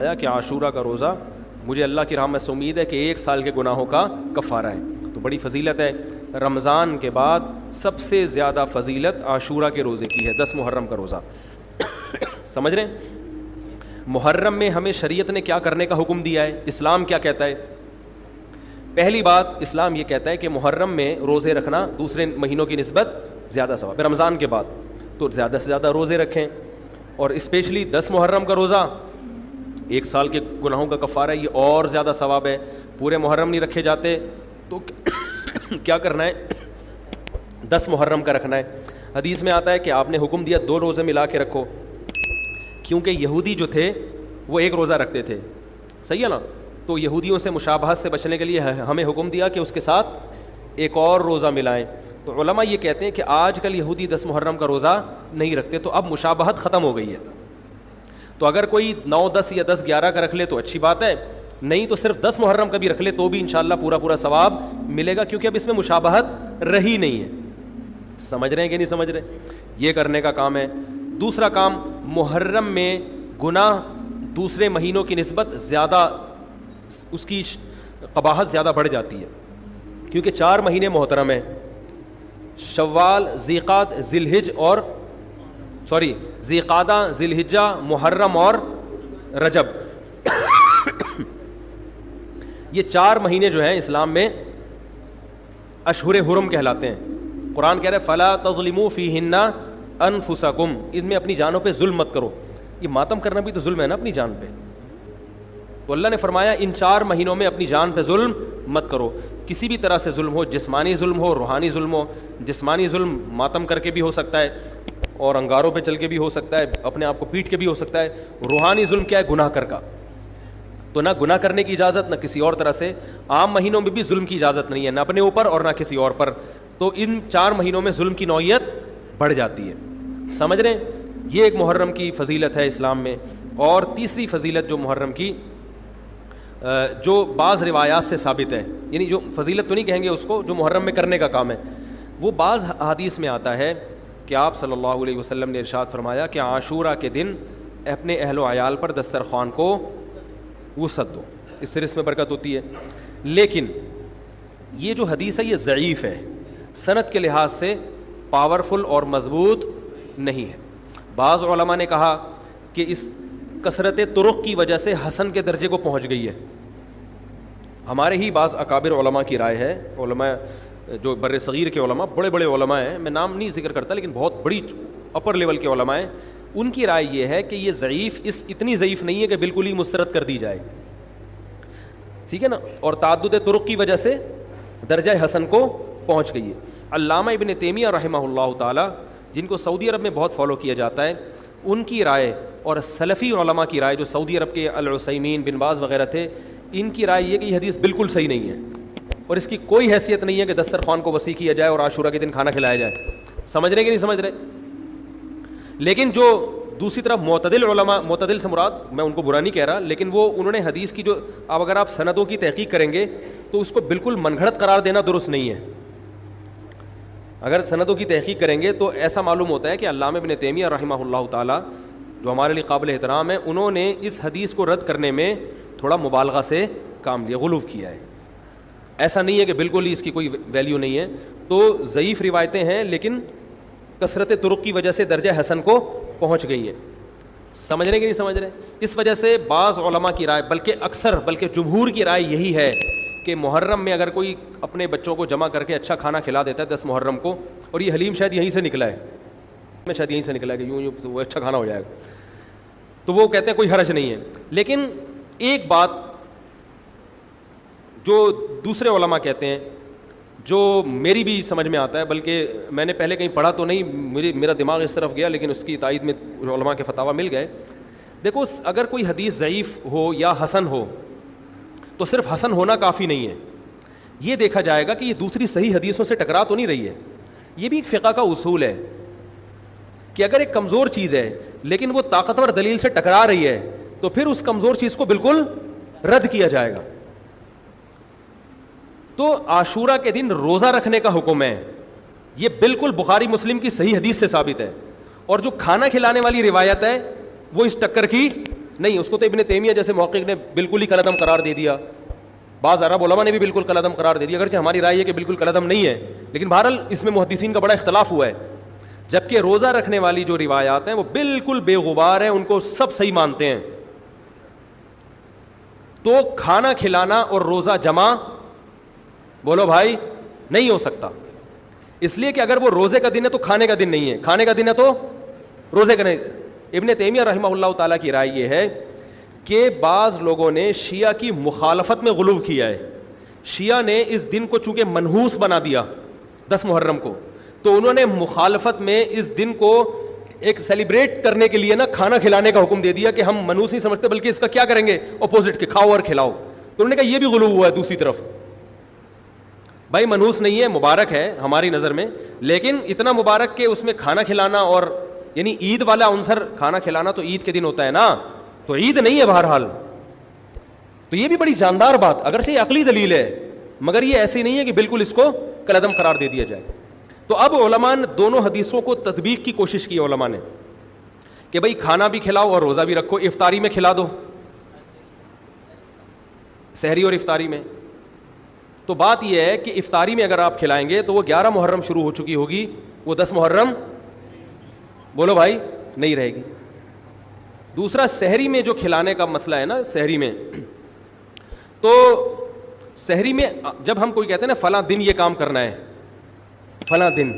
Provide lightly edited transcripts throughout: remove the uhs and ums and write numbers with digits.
کہ عاشورہ کا روزہ مجھے اللہ کی رحمت سے امید ہے کہ 1 سال کے گناہوں کا کفارہ ہے. تو بڑی فضیلت ہے. رمضان کے بعد سب سے زیادہ فضیلت عاشورہ کے روزے کی ہے, 10 محرم کا روزہ. سمجھ رہے ہیں؟ محرم میں ہمیں شریعت نے کیا کرنے کا حکم دیا ہے, اسلام کیا کہتا ہے؟ پہلی بات, اسلام یہ کہتا ہے کہ محرم میں روزے رکھنا دوسرے مہینوں کی نسبت زیادہ ثواب ہے. رمضان کے بعد تو زیادہ سے زیادہ روزے رکھیں, اور اسپیشلی 10 محرم کا روزہ 1 سال کے گناہوں کا کفارہ ہے, یہ اور زیادہ ثواب ہے. پورے محرم نہیں رکھے جاتے تو کیا کرنا ہے, 10 محرم کا رکھنا ہے. حدیث میں آتا ہے کہ آپ نے حکم دیا 2 روزے ملا کے رکھو, کیونکہ یہودی جو تھے وہ 1 روزہ رکھتے تھے, صحیح ہے نا. تو یہودیوں سے مشابہت سے بچنے کے لیے ہمیں حکم دیا کہ اس کے ساتھ 1 اور روزہ ملائیں. تو علماء یہ کہتے ہیں کہ آج کل یہودی 10 محرم کا روزہ نہیں رکھتے, تو اب مشابہت ختم ہو گئی ہے. تو اگر کوئی 9, 10 یا 10, 11 کا رکھ لے تو اچھی بات ہے, نہیں تو صرف 10 محرم کا بھی رکھ لے تو بھی انشاءاللہ پورا ثواب ملے گا, کیونکہ اب اس میں مشابہت رہی نہیں ہے. سمجھ رہے ہیں کہ نہیں سمجھ رہے؟ یہ کرنے کا کام ہے. دوسرا کام, محرم میں گناہ دوسرے مہینوں کی نسبت زیادہ, اس کی قباحت زیادہ بڑھ جاتی ہے, کیونکہ 4 مہینے محترم ہیں, شوال, ذیقعدہ, ذیلحجہ, محرم اور رجب. یہ 4 مہینے جو ہیں اسلام میں اشہر حرم کہلاتے ہیں. قرآن کہہ رہے فلا تظلموا فیہن انفسکم, ان میں اپنی جانوں پہ ظلم مت کرو. یہ ماتم کرنا بھی تو ظلم ہے نا اپنی جان پہ. تو اللہ نے فرمایا ان 4 مہینوں میں اپنی جان پہ ظلم مت کرو. کسی بھی طرح سے ظلم ہو, جسمانی ظلم ہو, روحانی ظلم ہو. جسمانی ظلم ماتم کر کے بھی ہو سکتا ہے, اور انگاروں پہ چل کے بھی ہو سکتا ہے, اپنے آپ کو پیٹ کے بھی ہو سکتا ہے. روحانی ظلم کیا ہے؟ گناہ کر کا. تو نہ گناہ کرنے کی اجازت, نہ کسی اور طرح سے. عام مہینوں میں بھی ظلم کی اجازت نہیں ہے, نہ اپنے اوپر اور نہ کسی اور پر. تو ان 4 مہینوں میں ظلم کی نوعیت بڑھ جاتی ہے. سمجھ رہے ہیں؟ یہ ایک محرم کی فضیلت ہے اسلام میں. اور تیسری فضیلت جو محرم کی, جو بعض روایات سے ثابت ہے, یعنی جو فضیلت تو نہیں کہیں گے اس کو, جو محرم میں کرنے کا کام ہے, وہ بعض حدیث میں آتا ہے کہ آپ صلی اللہ علیہ وسلم نے ارشاد فرمایا کہ عاشورہ کے دن اپنے اہل و عیال پر دسترخوان کو وسعت دو, اس سے رزق میں برکت ہوتی ہے. لیکن یہ جو حدیث ہے یہ ضعیف ہے, سند کے لحاظ سے پاورفل اور مضبوط نہیں ہے. بعض علماء نے کہا کہ اس کثرت طرق کی وجہ سے حسن کے درجے کو پہنچ گئی ہے. ہمارے ہی بعض اکابر علماء کی رائے ہے, علماء جو بر صغیر کے علماء, بڑے بڑے علماء ہیں, میں نام نہیں ذکر کرتا لیکن بہت بڑی اپر لیول کے علماء ہیں, ان کی رائے یہ ہے کہ یہ ضعیف, اتنی ضعیف نہیں ہے کہ بالکل ہی مسترد کر دی جائے, ٹھیک ہے نا. اور تعدد طرق کی وجہ سے درجہ حسن کو پہنچ گئی ہے. علامہ ابن تیمیہ رحمہ اللہ تعالی, جن کو سعودی عرب میں بہت فالو کیا جاتا ہے, ان کی رائے اور سلفی علماء کی رائے, جو سعودی عرب کے العثیمین, بن باز وغیرہ تھے, ان کی رائے یہ کہ یہ حدیث بالکل صحیح نہیں ہے, اور اس کی کوئی حیثیت نہیں ہے کہ دسترخوان کو وسیع کیا جائے اور عاشورہ کے دن کھانا کھلایا جائے. سمجھ رہے کہ نہیں سمجھ رہے؟ لیکن جو دوسری طرف معتدل علماء, معتدل سے مراد میں ان کو برا نہیں کہہ رہا, لیکن وہ انہوں نے حدیث کی جو, اب اگر آپ سندوں کی تحقیق کریں گے تو اس کو بالکل من گھڑت قرار دینا درست نہیں ہے. اگر سندوں کی تحقیق کریں گے تو ایسا معلوم ہوتا ہے کہ علامہ ابن تیمیہ رحمہ اللہ تعالی, جو ہمارے لیے قابل احترام ہے, انہوں نے اس حدیث کو رد کرنے میں تھوڑا مبالغہ سے کام لیا, غلو کیا ہے. ایسا نہیں ہے کہ بالکل ہی اس کی کوئی ویلیو نہیں ہے. تو ضعیف روایتیں ہیں لیکن کثرت طرق کی وجہ سے درجہ حسن کو پہنچ گئی ہے. سمجھ رہے کہ نہیں سمجھ رہے؟ اس وجہ سے بعض علماء کی رائے, بلکہ جمہور کی رائے یہی ہے کہ محرم میں اگر کوئی اپنے بچوں کو جمع کر کے اچھا کھانا کھلا دیتا ہے 10 محرم کو, اور یہ حلیم شاید یہیں سے نکلا ہے, شاید یہیں سے نکلا ہے کہ یوں تو وہ اچھا کھانا ہو جائے گا, تو وہ کہتے ہیں کوئی حرج نہیں ہے. لیکن ایک بات جو دوسرے علماء کہتے ہیں, جو میری بھی سمجھ میں آتا ہے, بلکہ میں نے پہلے کہیں پڑھا تو نہیں, میرا دماغ اس طرف گیا, لیکن اس کی تائید میں علماء کے فتاویٰ مل گئے. دیکھو, اگر کوئی حدیث ضعیف ہو یا حسن ہو تو صرف حسن ہونا کافی نہیں ہے, یہ دیکھا جائے گا کہ یہ دوسری صحیح حدیثوں سے ٹکرا تو نہیں رہی ہے. یہ بھی ایک فقہ کا اصول ہے کہ اگر ایک کمزور چیز ہے لیکن وہ طاقتور دلیل سے ٹکرا رہی ہے تو پھر اس کمزور چیز کو بالکل رد کیا جائے گا. تو عاشورہ کے دن روزہ رکھنے کا حکم ہے, یہ بالکل بخاری مسلم کی صحیح حدیث سے ثابت ہے. اور جو کھانا کھلانے والی روایت ہے وہ اس ٹکر کی نہیں, اس کو تو ابن تیمیہ جیسے محقق نے بالکل ہی کالعدم قرار دے دیا, بعض عرب علماء نے بھی بالکل کالعدم قرار دے دیا, اگرچہ ہماری رائے ہے کہ بالکل کالعدم نہیں ہے, لیکن بہرحال اس میں محدثین کا بڑا اختلاف ہوا ہے. جبکہ روزہ رکھنے والی جو روایات ہیں وہ بالکل بے غبار ہیں, ان کو سب صحیح مانتے ہیں. تو کھانا کھلانا اور روزہ جمع بولو بھائی نہیں ہو سکتا, اس لیے کہ اگر وہ روزے کا دن ہے تو کھانے کا دن نہیں ہے, کھانے کا دن ہے تو روزے کا نہیں. ابن تیمیہ رحمہ اللہ تعالیٰ کی رائے یہ ہے کہ بعض لوگوں نے شیعہ کی مخالفت میں غلو کیا ہے. شیعہ نے اس دن کو چونکہ منحوس بنا دیا 10 محرم کو, تو انہوں نے مخالفت میں اس دن کو ایک سیلیبریٹ کرنے کے لیے نا کھانا کھلانے کا حکم دے دیا کہ ہم منحوس نہیں سمجھتے بلکہ اس کا کیا کریں گے اپوزٹ کے کھاؤ اور کھلاؤ. تو انہوں نے کہا یہ بھی غلو ہوا ہے دوسری طرف. بھائی منحوس نہیں ہے, مبارک ہے ہماری نظر میں, لیکن اتنا مبارک کہ اس میں کھانا کھلانا اور یعنی عید والا عنصر کھانا کھلانا تو عید کے دن ہوتا ہے نا, تو عید نہیں ہے بہرحال. تو یہ بھی بڑی جاندار بات, اگرچہ یہ عقلی دلیل ہے مگر یہ ایسی نہیں ہے کہ بالکل اس کو کالعدم قرار دے دیا جائے. تو اب علماء نے دونوں حدیثوں کو تطبیق کی کوشش کی علماء نے کہ بھئی کھانا بھی کھلاؤ اور روزہ بھی رکھو, افطاری میں کھلا دو, سحری اور افطاری میں. تو بات یہ ہے کہ افطاری میں اگر آپ کھلائیں گے تو وہ 11 محرم شروع ہو چکی ہوگی, وہ 10 محرم بولو بھائی نہیں رہے گی. دوسرا سحری میں جو کھلانے کا مسئلہ ہے نا, سحری میں تو سحری میں جب ہم کوئی کہتے ہیں نا فلاں دن یہ کام کرنا ہے فلاں دن,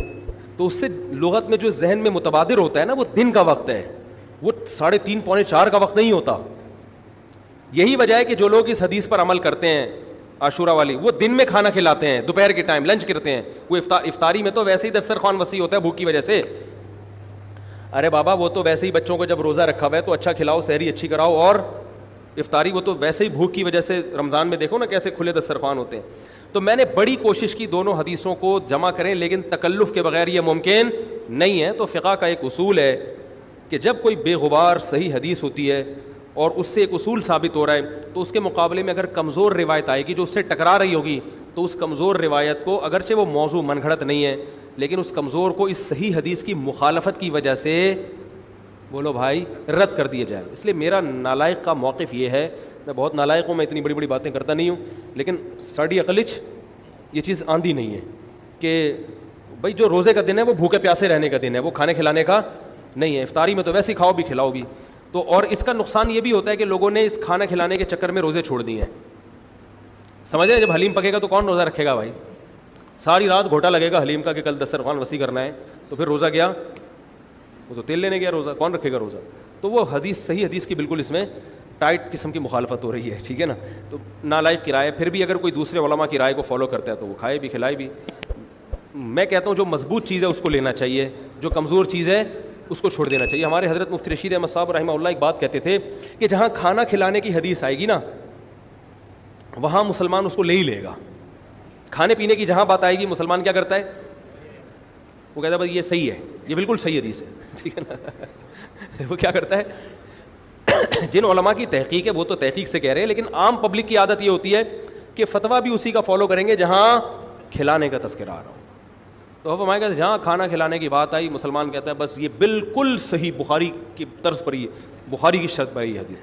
تو اس سے لغت میں جو ذہن میں متبادر ہوتا ہے نا وہ دن کا وقت ہے, وہ 3:30 پونے 4 کا وقت نہیں ہوتا. یہی وجہ ہے کہ جو لوگ اس حدیث پر عمل کرتے ہیں عاشورہ والی, وہ دن میں کھانا کھلاتے ہیں, دوپہر کے ٹائم لنچ کرتے ہیں. وہ افطاری میں تو ویسے ہی دسترخوان وسیع ہوتا ہے بھوک کی وجہ سے. ارے بابا وہ تو ویسے ہی بچوں کو جب روزہ رکھا ہوا ہے تو اچھا کھلاؤ, سحری اچھی کراؤ, اور افطاری وہ تو ویسے ہی بھوک کی وجہ سے, رمضان میں دیکھو نا کیسے کھلے دسترخوان ہوتے ہیں. تو میں نے بڑی کوشش کی دونوں حدیثوں کو جمع کریں, لیکن تکلف کے بغیر یہ ممکن نہیں ہے. تو فقہ کا ایک اصول ہے کہ جب کوئی بے غبار صحیح حدیث ہوتی ہے اور اس سے ایک اصول ثابت ہو رہا ہے, تو اس کے مقابلے میں اگر کمزور روایت آئے گی جو اس سے ٹکرا رہی ہوگی, تو اس کمزور روایت کو, اگرچہ وہ موضوع من گھڑت نہیں ہے, لیکن اس کمزور کو اس صحیح حدیث کی مخالفت کی وجہ سے بولو بھائی رد کر دیا جائے. اس لیے میرا نالائق کا موقف یہ ہے, میں بہت نالائق ہوں, میں اتنی بڑی بڑی باتیں کرتا نہیں ہوں, لیکن ساڑی عقلچ یہ چیز آندھی نہیں ہے کہ بھائی جو روزے کا دن ہے وہ بھوکے پیاسے رہنے کا دن ہے, وہ کھانے کھلانے کا نہیں ہے. افطاری میں تو ویسے ہی کھاؤ بھی کھلاؤ بھی. تو اور اس کا نقصان یہ بھی ہوتا ہے کہ لوگوں نے اس کھانا کھلانے کے چکر میں روزے چھوڑ دیے ہیں. سمجھ رہے ہیں, جب حلیم پکے گا تو کون روزہ رکھے گا بھائی, ساری رات گھوٹا لگے گا حلیم کا کہ کل دسترخوان وسیع کرنا ہے, تو پھر روزہ گیا, وہ تو تیل لینے گیا, روزہ کون رکھے گا روزہ. تو وہ حدیث صحیح حدیث کی بالکل اس میں ٹائٹ قسم کی مخالفت ہو رہی ہے, ٹھیک ہے نا. تو نالائق کی رائے, پھر بھی اگر کوئی دوسرے علماء کی رائے کو فالو کرتا ہے تو وہ کھائے بھی کھلائے بھی. میں کہتا ہوں جو مضبوط چیز ہے اس کو لینا چاہیے, جو کمزور چیز ہے اس کو چھوڑ دینا چاہیے. ہمارے حضرت مفتی رشید احمد صاحب رحمہ اللہ ایک بات کہتے تھے کہ جہاں کھانا کھلانے کی حدیث آئے گی نا وہاں مسلمان اس کو لے ہی لے گا. کھانے پینے کی جہاں بات آئے گی مسلمان کیا کرتا ہے, وہ کہتا ہے بس یہ صحیح ہے, یہ بالکل صحیح حدیث ہے, ٹھیک ہے نا. وہ کیا کرتا ہے, جن علماء کی تحقیق ہے وہ تو تحقیق سے کہہ رہے ہیں, لیکن عام پبلک کی عادت یہ ہوتی ہے کہ فتویٰ بھی اسی کا فالو کریں گے جہاں کھلانے کا تذکرہ آ رہا ہو. تو اب ہمارے کہتے ہیں جہاں کھانا کھلانے کی بات آئی مسلمان کہتا ہے بس یہ بالکل صحیح بخاری کی طرز پر, یہ بخاری کی شرط پر یہ حدیث.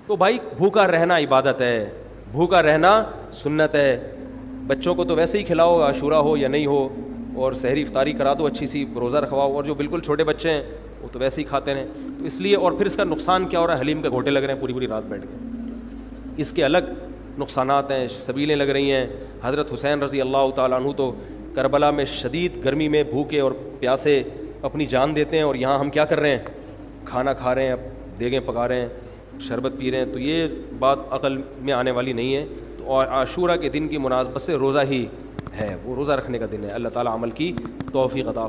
تو بھائی بھوکا رہنا عبادت ہے, بھوکا رہنا سنت ہے. بچوں کو تو ویسے ہی کھلاؤ عاشورہ ہو یا نہیں ہو, اور سحری افطاری کرا دو, اچھی سی روزہ رکھواؤ, اور جو بالکل چھوٹے بچے ہیں وہ تو ویسے ہی کھاتے ہیں. تو اس لیے, اور پھر اس کا نقصان کیا ہو رہا ہے, حلیم کے گھوٹے لگ رہے ہیں پوری پوری رات بیٹھ کے, اس کے الگ نقصانات ہیں, سبیلیں لگ رہی ہیں. حضرت حسین رضی اللہ تعالیٰ عنہ تو کربلا میں شدید گرمی میں بھوکے اور پیاسے اپنی جان دیتے ہیں, اور یہاں ہم کیا کر رہے ہیں, کھانا کھا رہے ہیں, دیگیں پکا رہے ہیں, شربت پی رہے ہیں. تو یہ بات عقل میں آنے والی نہیں ہے. تو عاشورہ کے دن کی مناسبت سے روزہ ہی ہے, وہ روزہ رکھنے کا دن ہے. اللہ تعالیٰ عمل کی توفیق عطا